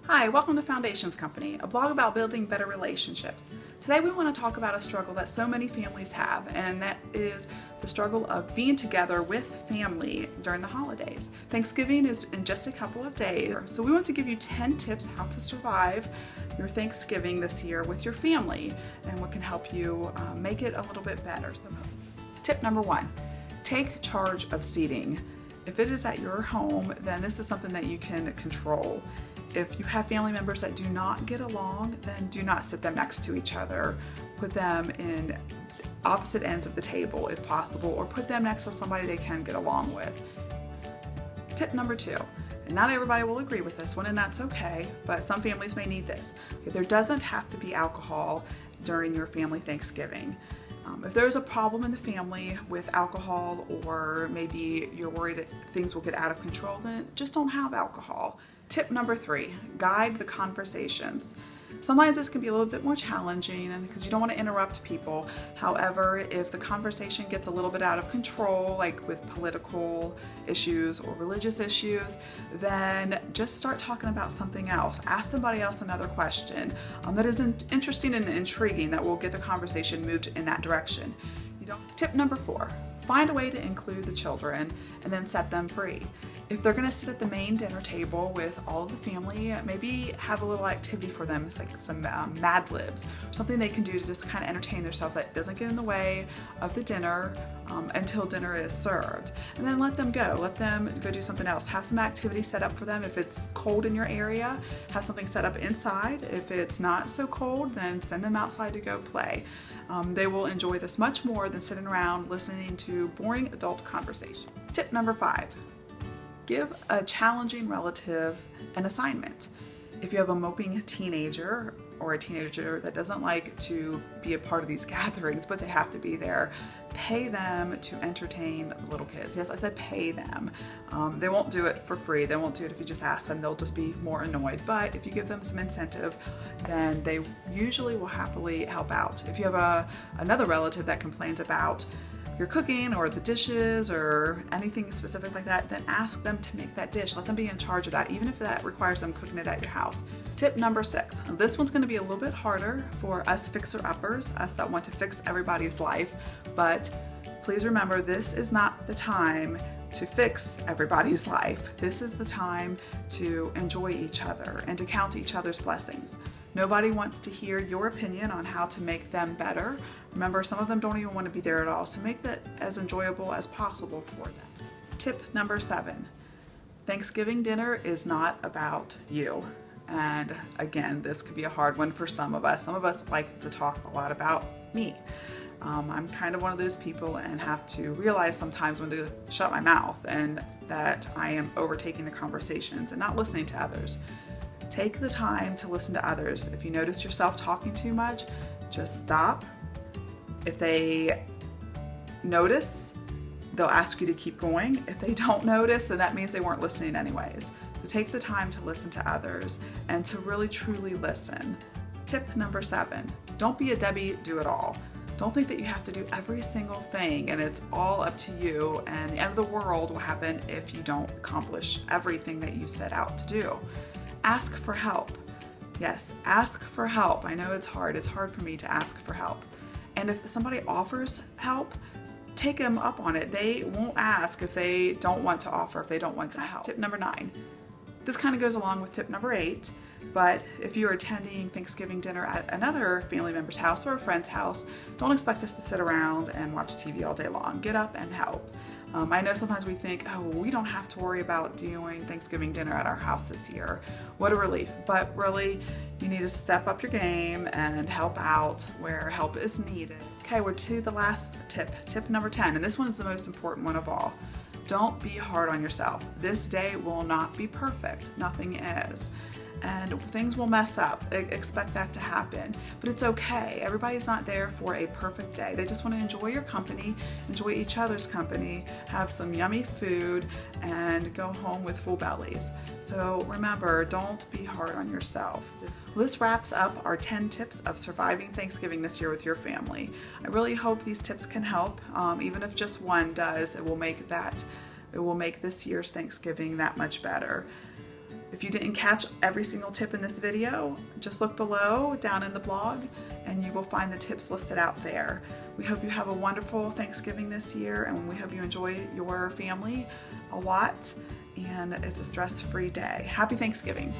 Hi, welcome to Foundations Company, a blog about building better relationships. Today we want to talk about a struggle that so many families have, and that is the struggle of being together with family during the holidays. Thanksgiving is in just a couple of days, so we want to give you 10 tips how to survive your Thanksgiving this year with your family and what can help you make it a little bit better. So, tip number 1, take charge of seating. If it is at your home, then this is something that you can control. If you have family members that do not get along, then do not sit them next to each other. Put them in opposite ends of the table if possible, or put them next to somebody they can get along with. Tip number 2, and not everybody will agree with this one, and that's okay, but some families may need this. There doesn't have to be alcohol during your family Thanksgiving. If there's a problem in the family with alcohol, or maybe you're worried that things will get out of control, then just don't have alcohol. Tip number 3, guide the conversations. Sometimes this can be a little bit more challenging because you don't want to interrupt people. However, if the conversation gets a little bit out of control, like with political issues or religious issues, then just start talking about something else. Ask somebody else another question that is interesting and intriguing that will get the conversation moved in that direction. Tip number 4, find a way to include the children and then set them free. If they're going to sit at the main dinner table with all of the family, maybe have a little activity for them. It's like some Mad Libs, something they can do to just kind of entertain themselves that doesn't get in the way of the dinner until dinner is served. And then let them go. Let them go do something else. Have some activity set up for them. If it's cold in your area, have something set up inside. If it's not so cold, then send them outside to go play. They will enjoy this much more than sitting around listening to boring adult conversation. Tip number 5. Give a challenging relative an assignment. If you have a moping teenager or a teenager that doesn't like to be a part of these gatherings, but they have to be there, pay them to entertain the little kids. Yes, I said pay them. They won't do it for free. They won't do it if you just ask them. They'll just be more annoyed. But if you give them some incentive, then they usually will happily help out. If you have another relative that complains about your cooking or the dishes or anything specific like that, then ask them to make that dish. Let them be in charge of that, even if that requires them cooking it at your house. Tip number 6. This one's going to be a little bit harder for us fixer-uppers, us that want to fix everybody's life, but please remember, this is not the time to fix everybody's life. This is the time to enjoy each other and to count each other's blessings. Nobody wants to hear your opinion on how to make them better. Remember, some of them don't even want to be there at all, so make that as enjoyable as possible for them. Tip number 7. Thanksgiving dinner is not about you. And again, this could be a hard one for some of us. Some of us like to talk a lot about me. I'm kind of one of those people and have to realize sometimes when to shut my mouth and that I am overtaking the conversations and not listening to others. Take the time to listen to others. If you notice yourself talking too much, just stop. If they notice, they'll ask you to keep going. If they don't notice, then that means they weren't listening anyways. So take the time to listen to others and to really truly listen. Tip number 7, don't be a Debbie do-it-all. Don't think that you have to do every single thing and it's all up to you, and the end of the world will happen if you don't accomplish everything that you set out to do. Ask for help. Yes, ask for help. I know it's hard. It's hard for me to ask for help. And if somebody offers help, take them up on it. They won't ask if they don't want to offer, if they don't want to help. Tip number 9. This kind of goes along with tip number 8, but if you're attending Thanksgiving dinner at another family member's house or a friend's house, don't expect us to sit around and watch TV all day long. Get up and help. I know sometimes we think, oh, we don't have to worry about doing Thanksgiving dinner at our house this year. What a relief. But really, you need to step up your game and help out where help is needed. Okay, we're to the last tip, tip number 10, and this one is the most important one of all. Don't be hard on yourself. This day will not be perfect. Nothing is. And things will mess up. Expect that to happen. But it's okay. Everybody's not there for a perfect day. They just want to enjoy your company, enjoy each other's company, have some yummy food, and go home with full bellies. So remember, don't be hard on yourself. This wraps up our 10 tips of surviving Thanksgiving this year with your family. I really hope these tips can help. Even if just one does, it will make this year's Thanksgiving that much better. If you didn't catch every single tip in this video, just look below down in the blog and you will find the tips listed out there. We hope you have a wonderful Thanksgiving this year, and we hope you enjoy your family a lot and it's a stress-free day. Happy Thanksgiving.